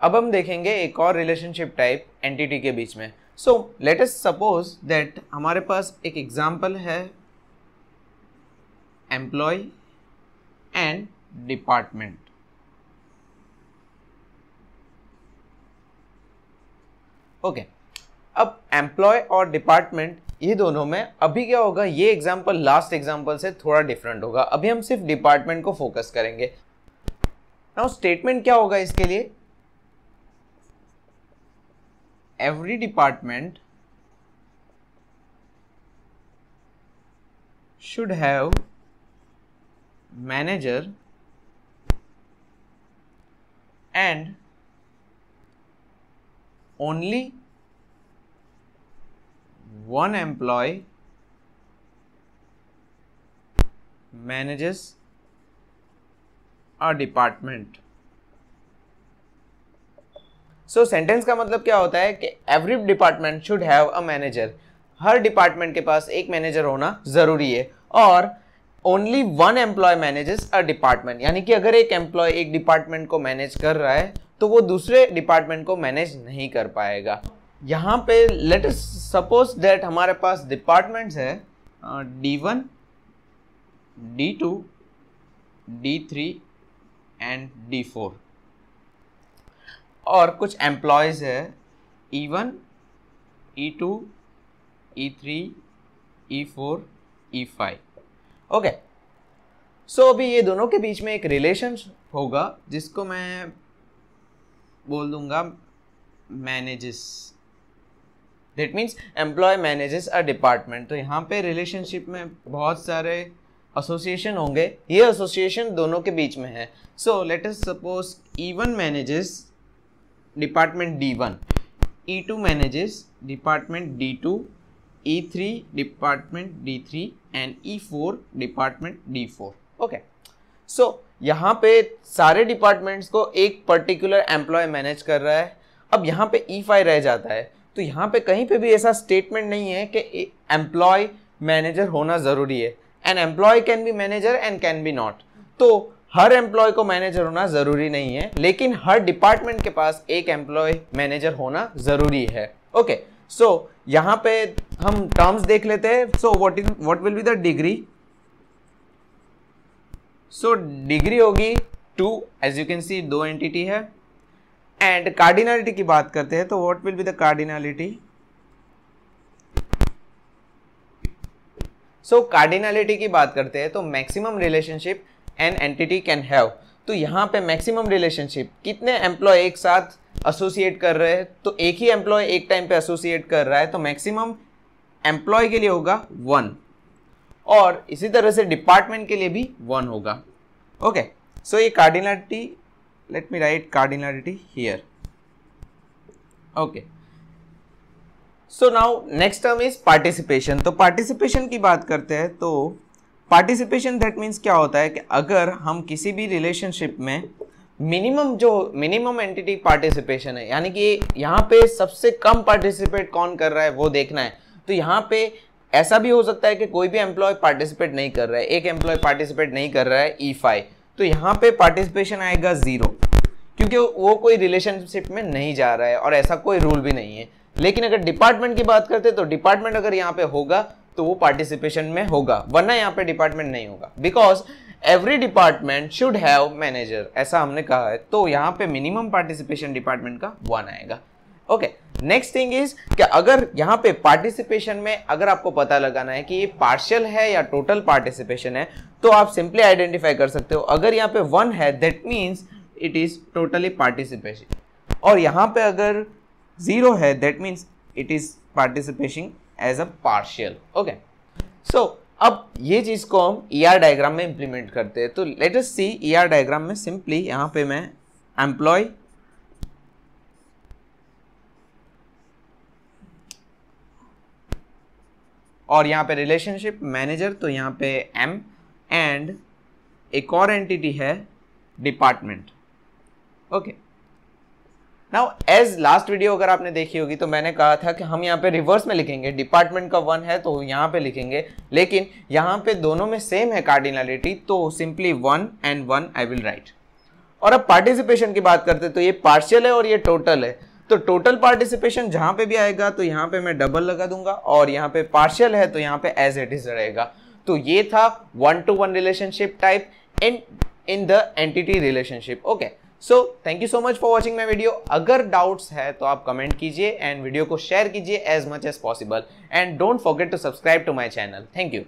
अब हम देखेंगे एक और रिलेशनशिप टाइप एंटिटी के बीच में। सो लेट अस सपोज दैट हमारे पास एक एग्जांपल है एम्प्लॉय एंड डिपार्टमेंट। ओके, अब एम्प्लॉय और डिपार्टमेंट ये दोनों में अभी क्या होगा, ये एग्जांपल लास्ट एग्जांपल से थोड़ा डिफरेंट होगा। अभी हम सिर्फ डिपार्टमेंट को फोकस करेंगे। नाउ स्टेटमेंट क्या होगा इसके लिए, every department should have manager and only one employee manages a department। So sentence का मतलब क्या होता है कि every department should have a manager, हर डिपार्टमेंट के पास एक मैनेजर होना जरूरी है, और only one employee manages a department, यानी कि अगर एक एम्प्लॉय एक डिपार्टमेंट को मैनेज कर रहा है तो वो दूसरे डिपार्टमेंट को मैनेज नहीं कर पाएगा। यहाँ पे लेट अस सपोज दैट हमारे पास डिपार्टमेंट्स है D1, D2, D3 and D4, और कुछ एम्प्लॉयज है E1, E2, E3, E4, E5। Okay, सो अभी ये दोनों के बीच में एक रिलेशन होगा जिसको मैं बोल दूंगा manages. That means employee manages a department. तो यहाँ पे रिलेशनशिप में बहुत सारे एसोसिएशन होंगे, ये एसोसिएशन दोनों के बीच में है। So let us suppose E1 manages department D1, E2 manages department D2, E3 department D3 and E4 department D4। Okay, so यहाँ पे सारे डिपार्टमेंट्स को एक पर्टिकुलर एम्प्लॉय मैनेज कर रहा है। अब यहाँ पे E5 रह जाता है, तो यहाँ पे कहीं पे भी ऐसा स्टेटमेंट नहीं है कि एम्प्लॉय मैनेजर होना जरूरी है। An employee can be manager and can be not. तो हर एम्प्लॉय को मैनेजर होना जरूरी नहीं है, लेकिन हर डिपार्टमेंट के पास एक एम्प्लॉय मैनेजर होना जरूरी है। ओके, सो यहाँ पे हम टर्म्स देख लेते हैं। So what will be the degree. So degree होगी 2, as you can see 2 entity है। एंड कार्डिनलिटी की बात करते हैं तो what will be the cardinality. So cardinality की बात करते हैं तो maximum relationship an entity can have. तो यहाँ पे मैक्सिमम रिलेशनशिप कितने एम्प्लॉय एक साथ एसोसिएट कर रहे हैं, तो एक ही एम्प्लॉय एक टाइम पे एसोसिएट कर रहा है, तो मैक्सिमम एम्प्लॉय के लिए होगा 1, और इसी तरह से डिपार्टमेंट के लिए भी 1 होगा। ओके, सो ये cardinality, let me right cardinality here. Okay, so now next term is participation. तो पार्टिसिपेशन की बात करते हैं तो पार्टिसिपेशन दैट मीन्स क्या होता है कि अगर हम किसी भी रिलेशनशिप में मिनिमम एंटिटी पार्टिसिपेशन है, यानी कि यहाँ पे सबसे कम पार्टिसिपेट कौन कर रहा है वो देखना है। तो यहाँ पे ऐसा भी हो सकता है कि कोई भी एम्प्लॉय पार्टिसिपेट नहीं कर रहा है, एक एम्प्लॉय पार्टिसिपेट नहीं कर रहा है E5, तो यहाँ पे पार्टिसिपेशन आएगा 0, क्योंकि वो कोई रिलेशनशिप में नहीं जा रहा है और ऐसा कोई रूल भी नहीं है। लेकिन अगर डिपार्टमेंट की बात करते तो डिपार्टमेंट अगर यहाँ पे होगा तो वो पार्टिसिपेशन में होगा, वरना यहाँ पे डिपार्टमेंट नहीं होगा, because every department should have manager, ऐसा हमने कहा है। तो यहाँ पे मिनिमम पार्टिसिपेशन डिपार्टमेंट का 1 आएगा। ओके, नेक्स्ट थिंग इज कि अगर यहाँ पे पार्टिसिपेशन में अगर आपको पता लगाना है कि ये पार्शियल है या टोटल पार्टिसिपेशन है, तो आप सिंपली आइडेंटिफाई कर सकते हो। अगर यहाँ पे 1 है that means it is totally participation, और यहाँ पे अगर 0 है that means it is participation as a partial. Okay, so अब ये चीज को हम ER डायग्राम में इंप्लीमेंट करते हैं। तो लेट अस सी ER डायग्राम में सिंपली यहाँ पे मैं एम्प्लॉय और यहाँ पे रिलेशनशिप मैनेजर, तो यहाँ पे M एंड एक और एंटिटी है department. Okay, now as last video अगर आपने देखी होगी तो मैंने कहा था कि हम यहाँ पे रिवर्स में लिखेंगे, डिपार्टमेंट का 1 है तो यहाँ पे लिखेंगे, लेकिन यहाँ पे दोनों में सेम है कार्डिनलिटी, तो simply 1 and 1 I will write. और अब पार्टिसिपेशन की बात करते हैं तो ये पार्शियल है और ये टोटल है। तो टोटल पार्टिसिपेशन जहां पे भी आएगा तो यहाँ पे मैं डबल लगा दूंगा, और यहाँ पे पार्शियल है तो यहाँ पे एज इट इज रहेगा। तो ये था 1-to-1 relationship type in the entity relationship. Okay, so thank you so much for watching my video. अगर डाउट्स है तो आप कमेंट कीजिए एंड वीडियो को शेयर कीजिए as much as possible, and don't forget to subscribe to my channel. Thank you.